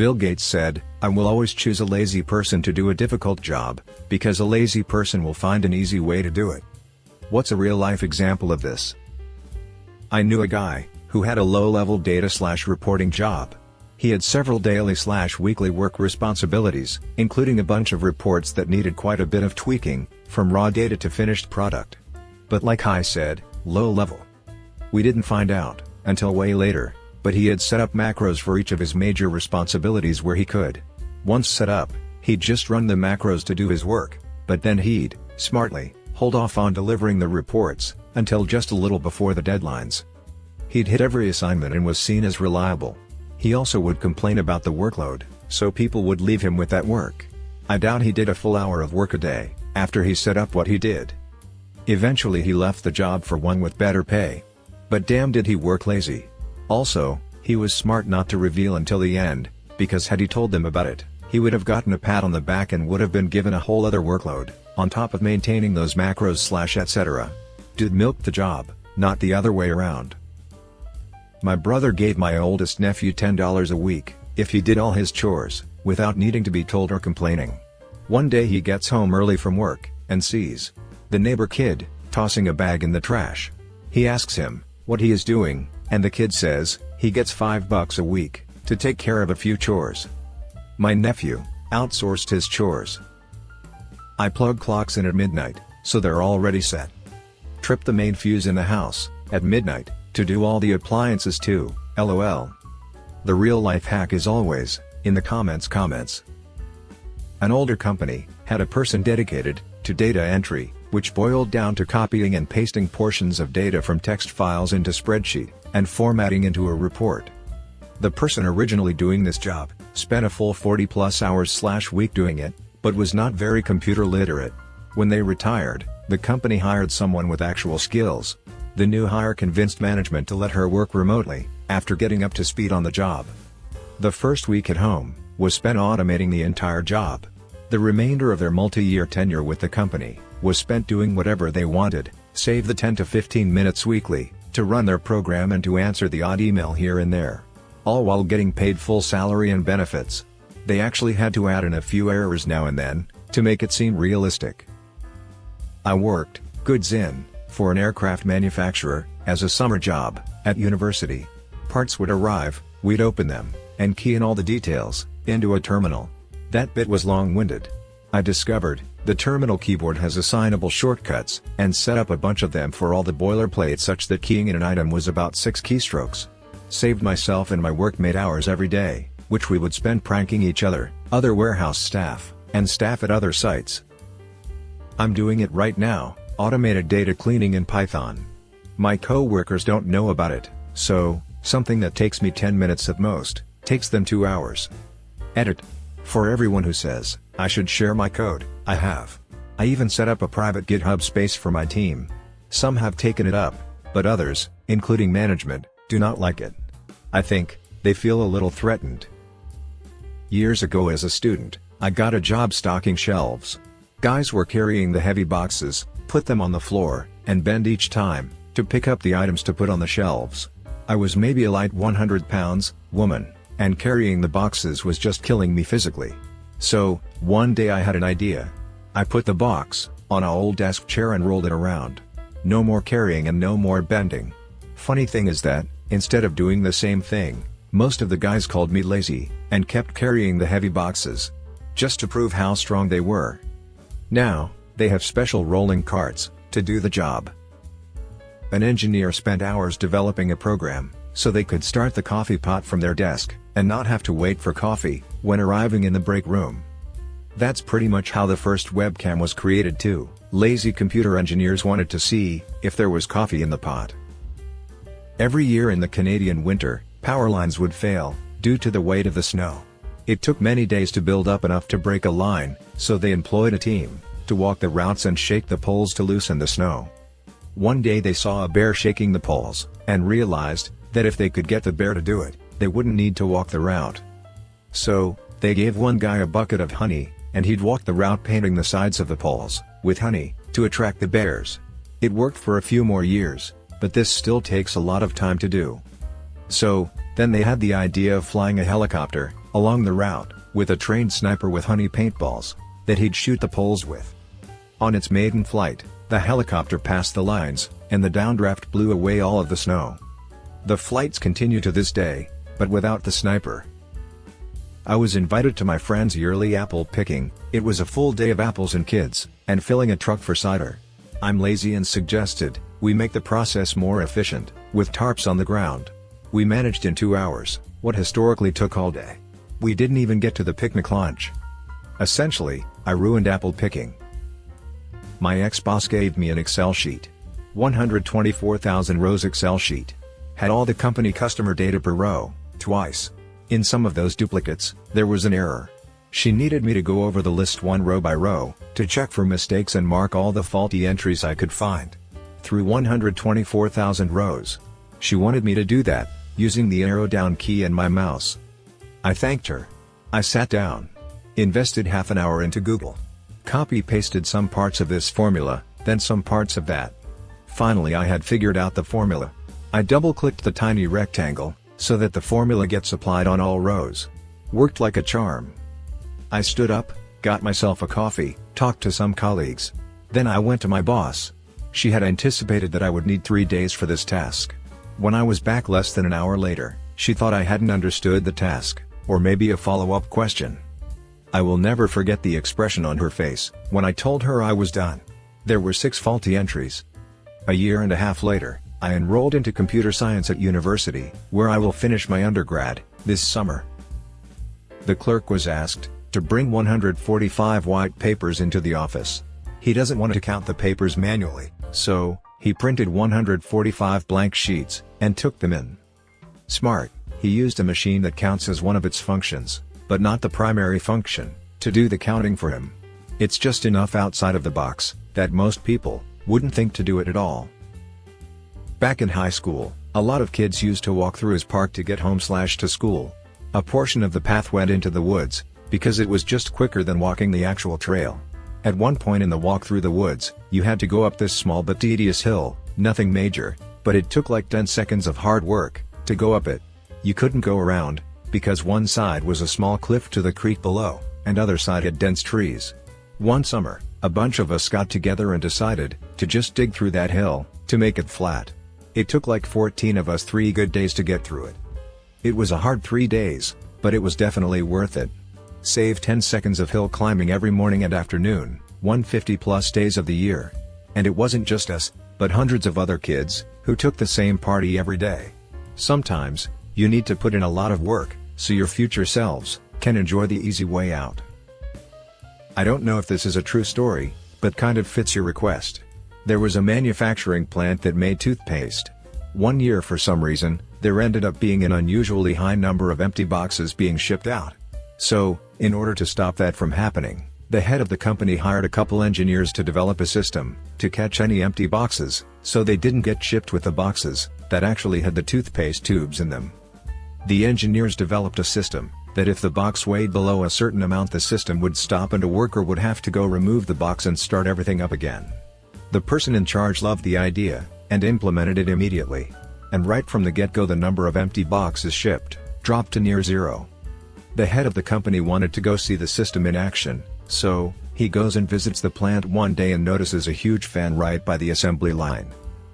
Bill Gates said, "I will always choose a lazy person to do a difficult job, because a lazy person will find an easy way to do it." What's a real-life example of this? I knew a guy who had a low-level data/reporting job. He had several daily/weekly work responsibilities, including a bunch of reports that needed quite a bit of tweaking, from raw data to finished product. But like I said, low level. We didn't find out until way later, but he had set up macros for each of his major responsibilities where he could. Once set up, he'd just run the macros to do his work, but then he'd, smartly, hold off on delivering the reports until just a little before the deadlines. He'd hit every assignment and was seen as reliable. He also would complain about the workload, so people would leave him with that work. I doubt he did a full hour of work a day after he set up what he did. Eventually he left the job for one with better pay. But damn, did he work lazy. Also, he was smart not to reveal until the end, because had he told them about it, he would have gotten a pat on the back and would have been given a whole other workload, on top of maintaining those macros/etc. Dude milked the job, not the other way around. My brother gave my oldest nephew $10 a week if he did all his chores, without needing to be told or complaining. One day he gets home early from work, and sees the neighbor kid tossing a bag in the trash. He asks him what he is doing, and the kid says he gets $5 a week to take care of a few chores. My nephew outsourced his chores. I plug clocks in at midnight, so they're already set. Trip the main fuse in the house at midnight to do all the appliances too, lol. The real life hack is always in the comments. An older company had a person dedicated to data entry, which boiled down to copying and pasting portions of data from text files into spreadsheet and formatting into a report. The person originally doing this job spent a full 40+ hours/week doing it, but was not very computer literate. When they retired, the company hired someone with actual skills. The new hire convinced management to let her work remotely, after getting up to speed on the job. The first week at home was spent automating the entire job. The remainder of their multi-year tenure with the company was spent doing whatever they wanted, save the 10 to 15 minutes weekly, to run their program and to answer the odd email here and there. All while getting paid full salary and benefits. They actually had to add in a few errors now and then, to make it seem realistic. I worked, goods in, for an aircraft manufacturer, as a summer job, at university. Parts would arrive, we'd open them, and key in all the details, into a terminal. That bit was long-winded. I discovered, the terminal keyboard has assignable shortcuts, and set up a bunch of them for all the boilerplate such that keying in an item was about 6 keystrokes. Saved myself and my workmate hours every day, which we would spend pranking each other, other warehouse staff, and staff at other sites. I'm doing it right now. Automated data cleaning in Python. My co-workers don't know about it, so something that takes me 10 minutes at most, takes them 2 hours. Edit. For everyone who says I should share my code, I have. I even set up a private GitHub space for my team. Some have taken it up, but others, including management, do not like it. I think they feel a little threatened. Years ago as a student, I got a job stocking shelves. Guys were carrying the heavy boxes, put them on the floor, and bend each time, to pick up the items to put on the shelves. I was maybe a light 100 pounds, woman, and carrying the boxes was just killing me physically. So, one day I had an idea. I put the box on an old desk chair and rolled it around. No more carrying and no more bending. Funny thing is that, instead of doing the same thing, most of the guys called me lazy, and kept carrying the heavy boxes. Just to prove how strong they were. Now, they have special rolling carts to do the job. An engineer spent hours developing a program, so they could start the coffee pot from their desk, and not have to wait for coffee when arriving in the break room. That's pretty much how the first webcam was created too. Lazy computer engineers wanted to see if there was coffee in the pot. Every year in the Canadian winter, power lines would fail, due to the weight of the snow. It took many days to build up enough to break a line, so they employed a team to walk the routes and shake the poles to loosen the snow. One day they saw a bear shaking the poles, and realized that if they could get the bear to do it, they wouldn't need to walk the route. So, they gave one guy a bucket of honey, and he'd walk the route painting the sides of the poles with honey, to attract the bears. It worked for a few more years, but this still takes a lot of time to do. So, then they had the idea of flying a helicopter along the route, with a trained sniper with honey paintballs, that he'd shoot the poles with. On its maiden flight, the helicopter passed the lines, and the downdraft blew away all of the snow. The flights continue to this day, but without the sniper. I was invited to my friend's yearly apple picking. It was a full day of apples and kids, and filling a truck for cider. I'm lazy and suggested we make the process more efficient, with tarps on the ground. We managed in 2 hours, what historically took all day. We didn't even get to the picnic lunch. Essentially, I ruined apple picking. My ex-boss gave me an Excel sheet. 124,000 rows Excel sheet. Had all the company customer data per row, twice. In some of those duplicates, there was an error. She needed me to go over the list one row by row, to check for mistakes and mark all the faulty entries I could find. Through 124,000 rows. She wanted me to do that, using the arrow down key and my mouse. I thanked her. I sat down. Invested half an hour into Google. Copy-pasted some parts of this formula, then some parts of that. Finally I had figured out the formula. I double-clicked the tiny rectangle, so that the formula gets applied on all rows. Worked like a charm. I stood up, got myself a coffee, talked to some colleagues. Then I went to my boss. She had anticipated that I would need 3 days for this task. When I was back less than an hour later, she thought I hadn't understood the task, or maybe a follow-up question. I will never forget the expression on her face, when I told her I was done. There were 6 faulty entries. A year and a half later, I enrolled into computer science at university, where I will finish my undergrad, this summer. The clerk was asked to bring 145 white papers into the office. He doesn't want to count the papers manually, so he printed 145 blank sheets, and took them in. Smart, he used a machine that counts as one of its functions, but not the primary function, to do the counting for him. It's just enough outside of the box, that most people wouldn't think to do it at all. Back in high school, a lot of kids used to walk through his park to get home/to school. A portion of the path went into the woods, because it was just quicker than walking the actual trail. At one point in the walk through the woods, you had to go up this small but tedious hill, nothing major, but it took like 10 seconds of hard work to go up it. You couldn't go around, because one side was a small cliff to the creek below, and other side had dense trees. One summer, a bunch of us got together and decided to just dig through that hill, to make it flat. It took like 14 of us 3 good days to get through it. It was a hard 3 days, but it was definitely worth it. Save 10 seconds of hill climbing every morning and afternoon, 150 plus days of the year. And it wasn't just us, but hundreds of other kids, who took the same party every day. Sometimes, you need to put in a lot of work, so your future selves can enjoy the easy way out. I don't know if this is a true story, but kind of fits your request. There was a manufacturing plant that made toothpaste. One year for some reason, there ended up being an unusually high number of empty boxes being shipped out. So, in order to stop that from happening, the head of the company hired a couple engineers to develop a system to catch any empty boxes, so they didn't get shipped with the boxes that actually had the toothpaste tubes in them. The engineers developed a system that if the box weighed below a certain amount, the system would stop and a worker would have to go remove the box and start everything up again. The person in charge loved the idea and implemented it immediately. And right from the get-go, the number of empty boxes shipped dropped to near zero. The head of the company wanted to go see the system in action, so he goes and visits the plant one day and notices a huge fan right by the assembly line.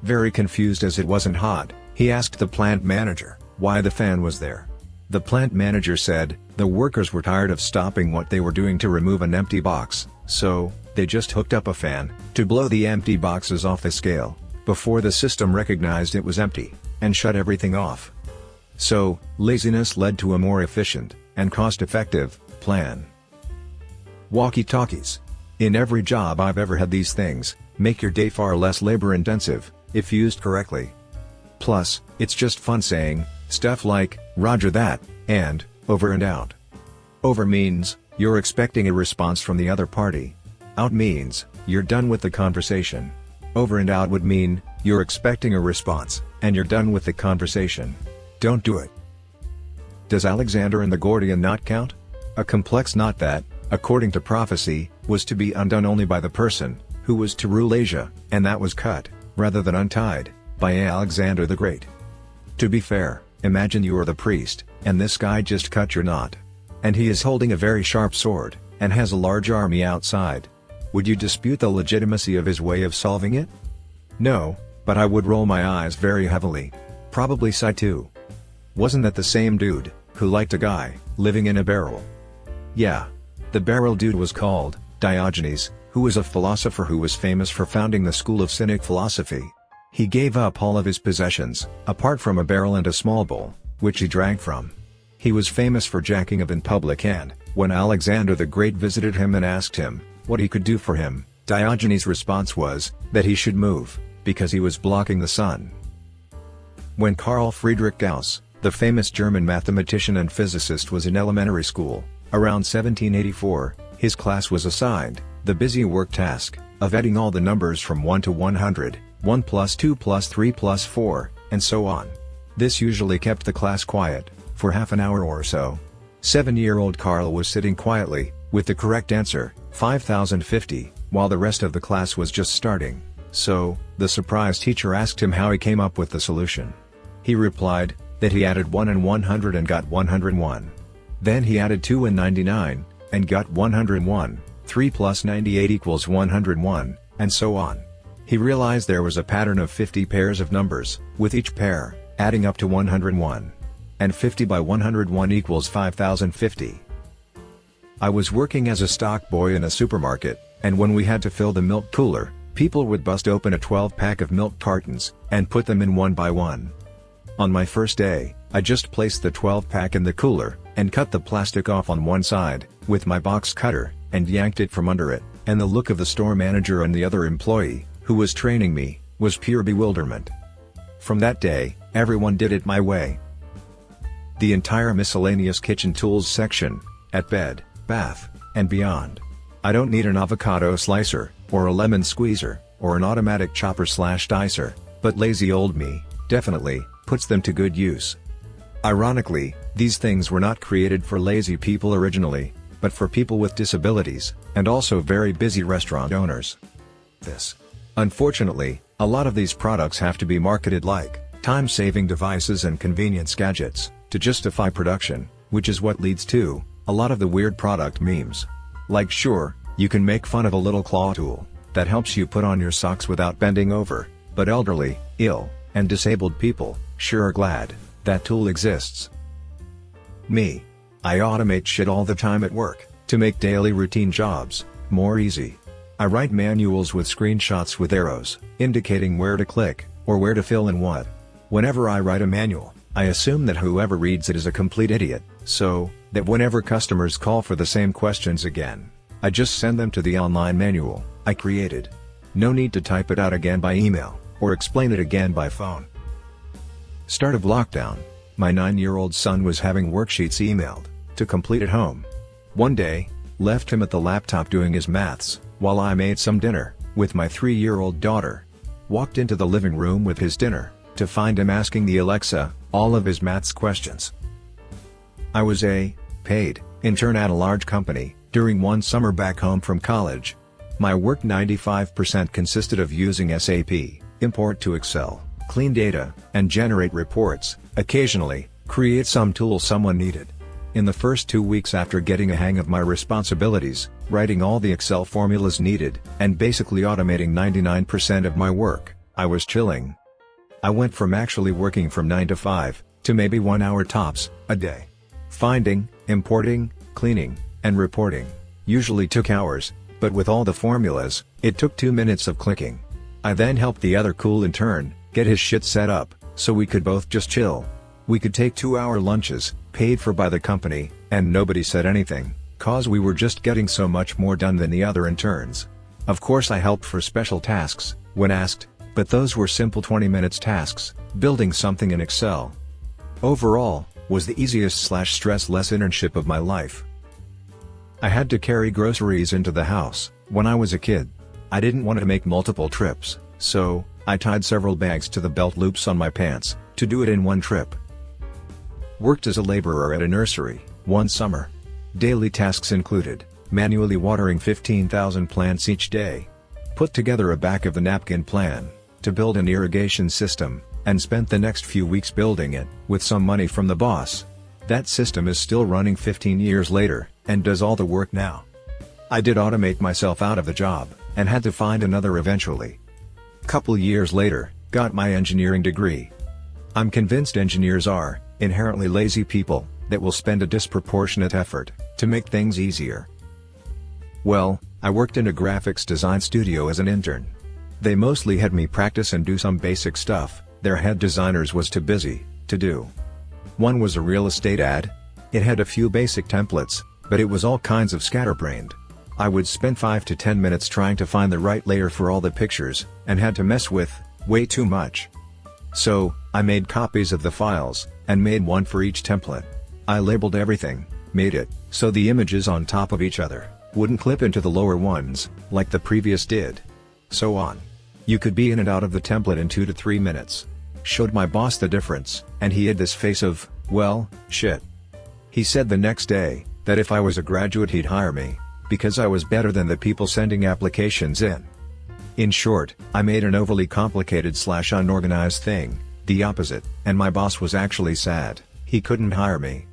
Very confused as it wasn't hot, he asked the plant manager why the fan was there. The plant manager said the workers were tired of stopping what they were doing to remove an empty box, so they just hooked up a fan to blow the empty boxes off the scale before the system recognized it was empty and shut everything off. So, laziness led to a more efficient and cost-effective plan. Walkie-talkies. In every job I've ever had, these things make your day far less labor-intensive if used correctly. Plus, it's just fun saying stuff like, "Roger that," and "over and out." Over means you're expecting a response from the other party. Out means you're done with the conversation. Over and out would mean you're expecting a response and you're done with the conversation. Don't do it. Does Alexander and the Gordian knot count? A complex knot that, according to prophecy, was to be undone only by the person who was to rule Asia, and that was cut, rather than untied, by Alexander the Great. To be fair, imagine you are the priest, and this guy just cut your knot. and he is holding a very sharp sword, and has a large army outside. Would you dispute the legitimacy of his way of solving it? No, but I would roll my eyes very heavily. Probably sigh too. Wasn't that the same dude, who liked a guy, living in a barrel? Yeah. The barrel dude was called Diogenes, who was a philosopher who was famous for founding the school of Cynic philosophy. He gave up all of his possessions, apart from a barrel and a small bowl, which he drank from. He was famous for jacking up in public, and, when Alexander the Great visited him and asked him what he could do for him, Diogenes' response was that he should move, because he was blocking the sun. When Carl Friedrich Gauss, the famous German mathematician and physicist, was in elementary school, around 1784, his class was assigned the busy work task of adding all the numbers from 1 to 100, 1 plus 2 plus 3 plus 4, and so on. This usually kept the class quiet for half an hour or so. 7-year-old Carl was sitting quietly, with the correct answer, 5050, while the rest of the class was just starting. So, the surprised teacher asked him how he came up with the solution. He replied that he added 1 and 100 and got 101. Then he added 2 and 99, and got 101, 3 plus 98 equals 101, and so on. He realized there was a pattern of 50 pairs of numbers, with each pair adding up to 101. And 50 by 101 equals 5050. I was working as a stock boy in a supermarket, and when we had to fill the milk cooler, people would bust open a 12-pack of milk cartons, and put them in one by one. On my first day, I just placed the 12-pack in the cooler, and cut the plastic off on one side, with my box cutter, and yanked it from under it, and the look of the store manager and the other employee, who was training me, was pure bewilderment. From that day, everyone did it my way. The entire miscellaneous kitchen tools section, at Bed, Bath, and Beyond. I don't need an avocado slicer, or a lemon squeezer, or an automatic chopper/dicer, but lazy old me, definitely, puts them to good use. Ironically, these things were not created for lazy people originally, but for people with disabilities, and also very busy restaurant owners. Unfortunately, a lot of these products have to be marketed like time-saving devices and convenience gadgets to justify production, which is what leads to a lot of the weird product memes. Like, sure, you can make fun of a little claw tool that helps you put on your socks without bending over, but elderly, ill, and disabled people sure are glad that tool exists. Me. I automate shit all the time at work to make daily routine jobs more easy. I write manuals with screenshots with arrows indicating where to click, or where to fill in what. Whenever I write a manual, I assume that whoever reads it is a complete idiot, so that whenever customers call for the same questions again, I just send them to the online manual I created. No need to type it out again by email, or explain it again by phone. Start of lockdown, my 9-year-old son was having worksheets emailed to complete at home. One day, left him at the laptop doing his maths, while I made some dinner with my 3-year-old daughter. Walked into the living room with his dinner, to find him asking the Alexa all of his maths questions. I was a paid intern at a large company during one summer back home from college. My work 95% consisted of using SAP, import to Excel, clean data, and generate reports, occasionally, create some tool someone needed. In the first 2 weeks after getting a hang of my responsibilities, writing all the Excel formulas needed, and basically automating 99% of my work, I was chilling. I went from actually working from 9 to 5, to maybe 1 hour tops, a day. Finding, importing, cleaning, and reporting usually took hours, but with all the formulas, it took 2 minutes of clicking. I then helped the other cool intern get his shit set up, so we could both just chill. We could take 2-hour lunches, paid for by the company, and nobody said anything, cause we were just getting so much more done than the other interns. Of course I helped for special tasks, when asked, but those were simple 20 minutes tasks, building something in Excel. Overall, was the easiest/stress-less internship of my life. I had to carry groceries into the house, when I was a kid. I didn't want to make multiple trips, so I tied several bags to the belt loops on my pants, to do it in one trip. Worked as a laborer at a nursery, one summer. Daily tasks included manually watering 15,000 plants each day. Put together a back-of-the-napkin plan to build an irrigation system, and spent the next few weeks building it, with some money from the boss. That system is still running 15 years later, and does all the work now. I did automate myself out of the job, and had to find another eventually. Couple years later, got my engineering degree. I'm convinced engineers are inherently lazy people that will spend a disproportionate effort to make things easier. Well, I worked in a graphics design studio as an intern. They mostly had me practice and do some basic stuff, their head designers was too busy to do. One was a real estate ad. It had a few basic templates, but it was all kinds of scatterbrained. I would spend 5 to 10 minutes trying to find the right layer for all the pictures, and had to mess with way too much. So, I made copies of the files, and made one for each template. I labeled everything, made it so the images on top of each other wouldn't clip into the lower ones, like the previous did. So on. You could be in and out of the template in 2 to 3 minutes. Showed my boss the difference, and he had this face of, well, shit. He said the next day, that if I was a graduate he'd hire me, because I was better than the people sending applications in. In short, I made an overly complicated / unorganized thing, the opposite, and my boss was actually sad, he couldn't hire me.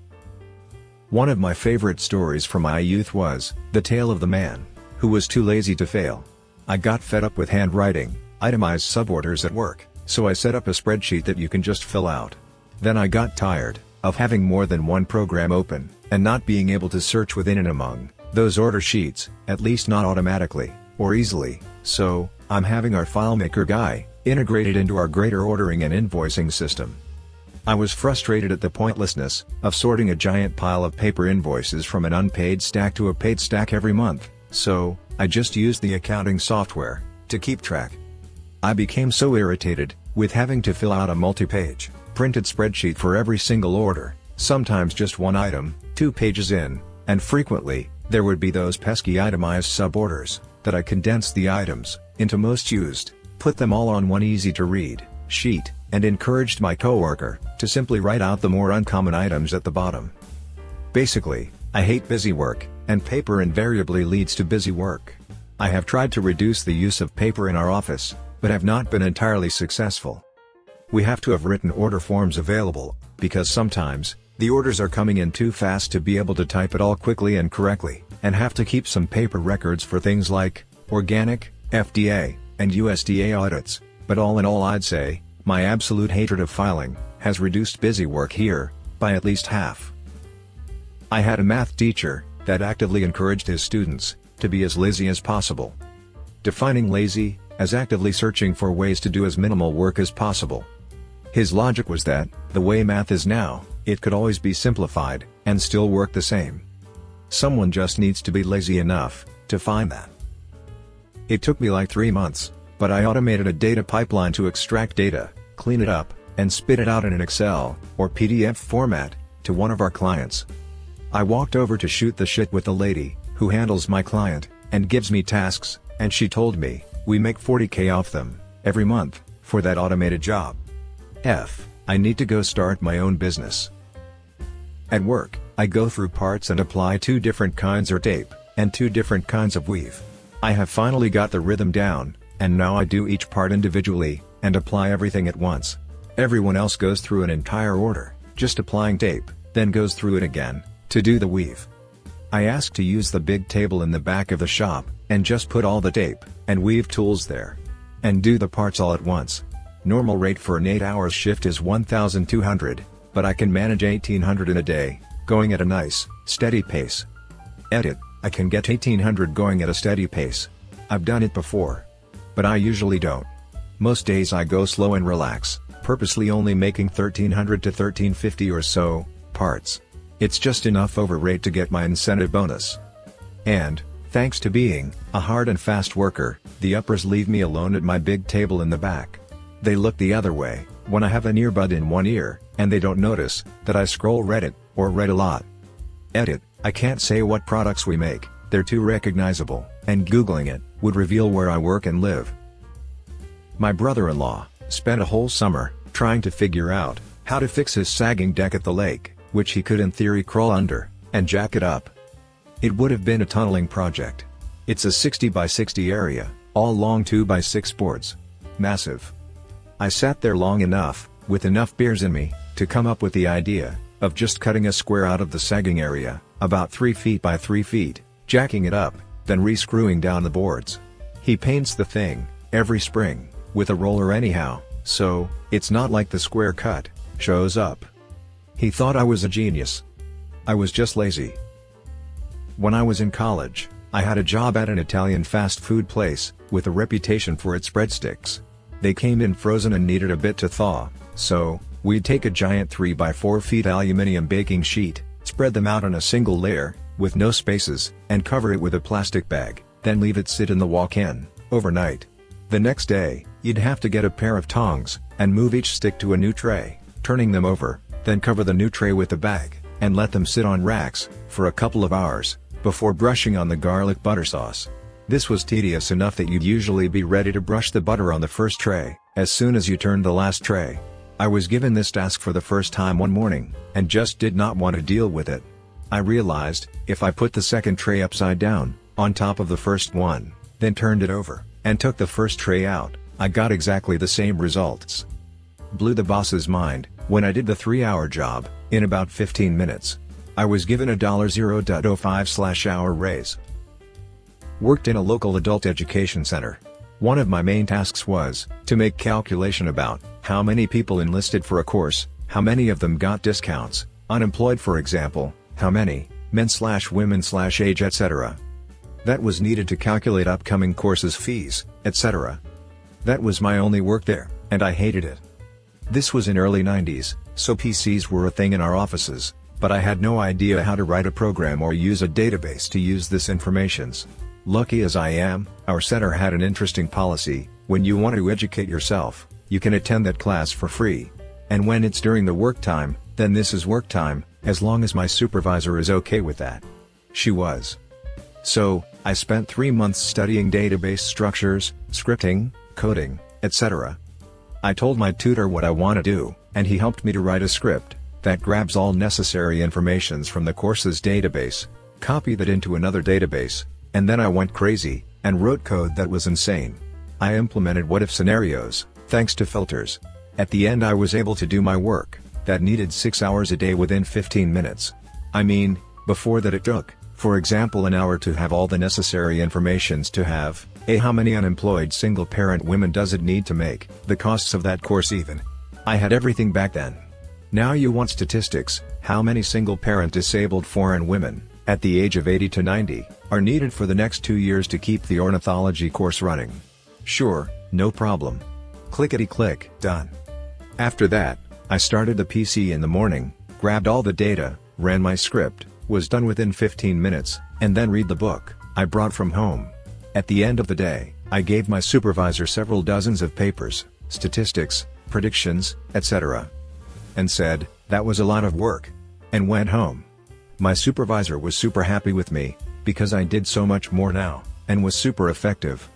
One of my favorite stories from my youth was the tale of the man who was too lazy to fail. I got fed up with handwriting itemized suborders at work, so I set up a spreadsheet that you can just fill out. Then I got tired of having more than one program open, and not being able to search within and among those order sheets, at least not automatically or easily, so I'm having our FileMaker guy integrated into our greater ordering and invoicing system. I was frustrated at the pointlessness of sorting a giant pile of paper invoices from an unpaid stack to a paid stack every month, so I just used the accounting software to keep track. I became so irritated with having to fill out a multi-page printed spreadsheet for every single order, sometimes just one item, 2 pages in, and frequently, there would be those pesky itemized suborders, that I condensed the items into most used, put them all on one easy-to-read sheet, and encouraged my coworker to simply write out the more uncommon items at the bottom. Basically, I hate busy work, and paper invariably leads to busy work. I have tried to reduce the use of paper in our office, but have not been entirely successful. We have to have written order forms available, because sometimes, the orders are coming in too fast to be able to type it all quickly and correctly, and have to keep some paper records for things like organic, FDA, and USDA audits, but all in all I'd say, my absolute hatred of filing has reduced busy work here by at least half. I had a math teacher that actively encouraged his students to be as lazy as possible. Defining lazy as actively searching for ways to do as minimal work as possible. His logic was that, the way math is now, it could always be simplified and still work the same. Someone just needs to be lazy enough to find that. It took me like 3 months, but I automated a data pipeline to extract data, clean it up, and spit it out in an Excel or PDF format to one of our clients. I walked over to shoot the shit with the lady who handles my client and gives me tasks, and she told me, we make $40K off them every month for that automated job. I need to go start my own business. At work, I go through parts and apply 2 different kinds of tape and 2 different kinds of weave. I have finally got the rhythm down, and now I do each part individually and apply everything at once. Everyone else goes through an entire order, just applying tape, then goes through it again to do the weave. I asked to use the big table in the back of the shop, and just put all the tape and weave tools there, and do the parts all at once. Normal rate for an 8-hour shift is $1,200, but I can manage $1,800 in a day, going at a nice, steady pace. Edit, I can get $1,800 going at a steady pace. I've done it before. But I usually don't. Most days I go slow and relax, purposely only making $1,300 to $1,350 or so parts. It's just enough over rate to get my incentive bonus. And, thanks to being a hard and fast worker, the uppers leave me alone at my big table in the back. They look the other way when I have an earbud in one ear, and they don't notice that I scroll Reddit or read a lot. Edit, I can't say what products we make, they're too recognizable, and Googling it would reveal where I work and live. My brother-in-law spent a whole summer trying to figure out how to fix his sagging deck at the lake, which he could in theory crawl under and jack it up. It would have been a tunneling project. It's a 60 by 60 area, all long 2 by 6 boards. Massive. I sat there long enough, with enough beers in me, to come up with the idea of just cutting a square out of the sagging area, about 3 feet by 3 feet, jacking it up, then re-screwing down the boards. He paints the thing, every spring, with a roller anyhow, so, it's not like the square cut shows up. He thought I was a genius. I was just lazy. When I was in college, I had a job at an Italian fast food place, with a reputation for its breadsticks. They came in frozen and needed a bit to thaw, so, we'd take a giant 3 by 4 feet aluminum baking sheet, spread them out on a single layer, with no spaces, and cover it with a plastic bag, then leave it sit in the walk-in, overnight. The next day, you'd have to get a pair of tongs, and move each stick to a new tray, turning them over, then cover the new tray with the bag, and let them sit on racks, for a couple of hours, before brushing on the garlic butter sauce. This was tedious enough that you'd usually be ready to brush the butter on the first tray, as soon as you turned the last tray. I was given this task for the first time one morning, and just did not want to deal with it. I realized, if I put the second tray upside down, on top of the first one, then turned it over, and took the first tray out, I got exactly the same results. Blew the boss's mind, when I did the 3-hour job, in about 15 minutes. I was given a $0.05/hour raise. Worked in a local adult education center. One of my main tasks was, to make calculation about, how many people enlisted for a course, how many of them got discounts, unemployed for example, how many, men/women/age etc. That was needed to calculate upcoming courses fees, etc. That was my only work there, and I hated it. This was in early 90s, so PCs were a thing in our offices, but I had no idea how to write a program or use a database to use this informations. Lucky as I am, our center had an interesting policy: when you want to educate yourself, you can attend that class for free. And when it's during the work time, then this is work time, as long as my supervisor is okay with that. She was. So, I spent 3 months studying database structures, scripting, coding, etc. I told my tutor what I want to do, and he helped me to write a script that grabs all necessary informations from the course's database, copy that into another database, and then I went crazy, and wrote code that was insane. I implemented what-if scenarios, thanks to filters. At the end I was able to do my work, that needed 6 hours a day within 15 minutes. I mean, before that it took, for example, an hour to have all the necessary informations to have, how many unemployed single-parent women does it need to make, the costs of that course even. I had everything back then. Now you want statistics: how many single-parent disabled foreign women, at the age of 80 to 90, are needed for the next 2 years to keep the ornithology course running. Sure, no problem. Clickety-click, done. After that, I started the PC in the morning, grabbed all the data, ran my script, was done within 15 minutes, and then read the book I brought from home. At the end of the day, I gave my supervisor several dozens of papers, statistics, predictions, etc. and said, that was a lot of work, and went home. My supervisor was super happy with me, because I did so much more now, and was super effective.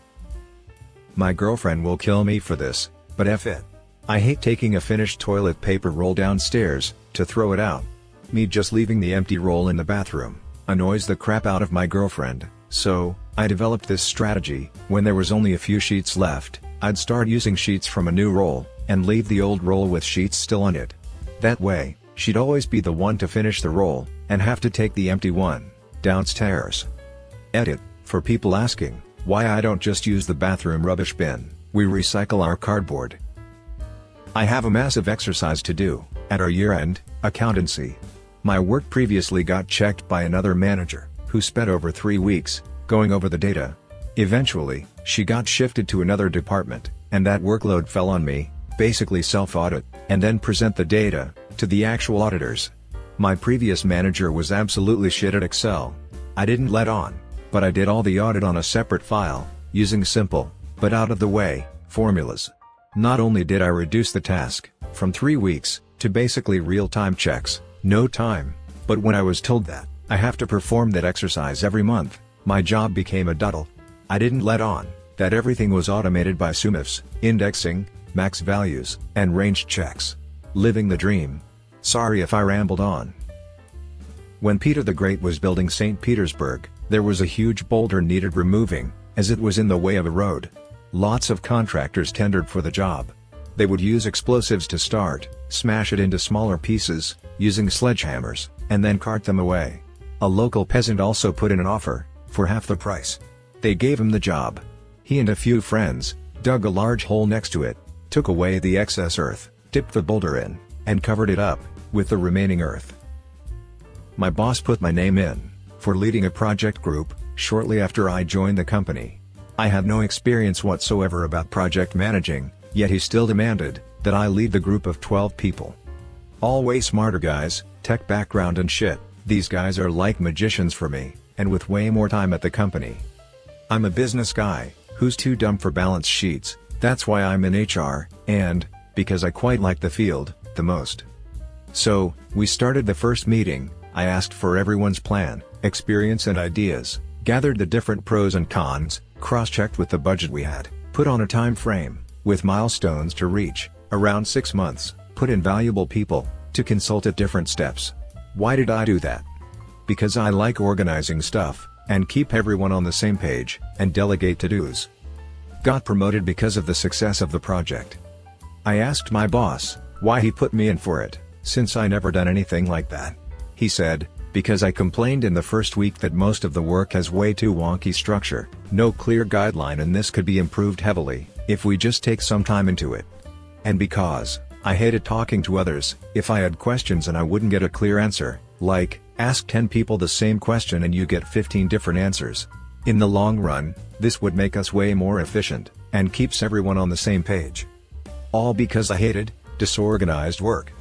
My girlfriend will kill me for this, but F it. I hate taking a finished toilet paper roll downstairs, to throw it out. Me just leaving the empty roll in the bathroom annoys the crap out of my girlfriend, so, I developed this strategy: when there was only a few sheets left, I'd start using sheets from a new roll, and leave the old roll with sheets still on it. That way, she'd always be the one to finish the roll, and have to take the empty one downstairs. Edit: for people asking why I don't just use the bathroom rubbish bin, we recycle our cardboard. I have a massive exercise to do, at our year-end accountancy. My work previously got checked by another manager, who spent over 3 weeks going over the data. Eventually, she got shifted to another department, and that workload fell on me: basically self-audit, and then present the data to the actual auditors. My previous manager was absolutely shit at Excel. I didn't let on, but I did all the audit on a separate file, using simple, but out-of-the-way, formulas. Not only did I reduce the task from 3 weeks to basically real-time checks, no time, but when I was told that I have to perform that exercise every month, my job became a duddle. I didn't let on that everything was automated by SUMIFs, indexing, max values, and range checks. Living the dream. Sorry if I rambled on. When Peter the Great was building St. Petersburg, there was a huge boulder needed removing, as it was in the way of a road. Lots of contractors tendered for the job. They would use explosives to start, smash it into smaller pieces, using sledgehammers, and then cart them away. A local peasant also put in an offer, for half the price. They gave him the job. He and a few friends dug a large hole next to it, took away the excess earth, dipped the boulder in, and covered it up with the remaining earth. My boss put my name in for leading a project group shortly after I joined the company. I had no experience whatsoever about project managing, yet he still demanded that I lead the group of 12 people. All way smarter guys, tech background and shit. These guys are like magicians for me, and with way more time at the company. I'm a business guy who's too dumb for balance sheets. That's why I'm in HR, and because I quite like the field the most. So, we started the first meeting. I asked for everyone's plan, experience and ideas, gathered the different pros and cons, cross-checked with the budget we had, put on a time frame, with milestones to reach, around 6 months, put in valuable people, to consult at different steps. Why did I do that? Because I like organizing stuff, and keep everyone on the same page, and delegate to-dos. Got promoted because of the success of the project. I asked my boss why he put me in for it, since I never done anything like that. He said, because I complained in the first week that most of the work has way too wonky structure, no clear guideline, and this could be improved heavily if we just take some time into it. And because I hated talking to others if I had questions and I wouldn't get a clear answer, like, ask 10 people the same question and you get 15 different answers. In the long run, this would make us way more efficient, and keeps everyone on the same page. All because I hated disorganized work.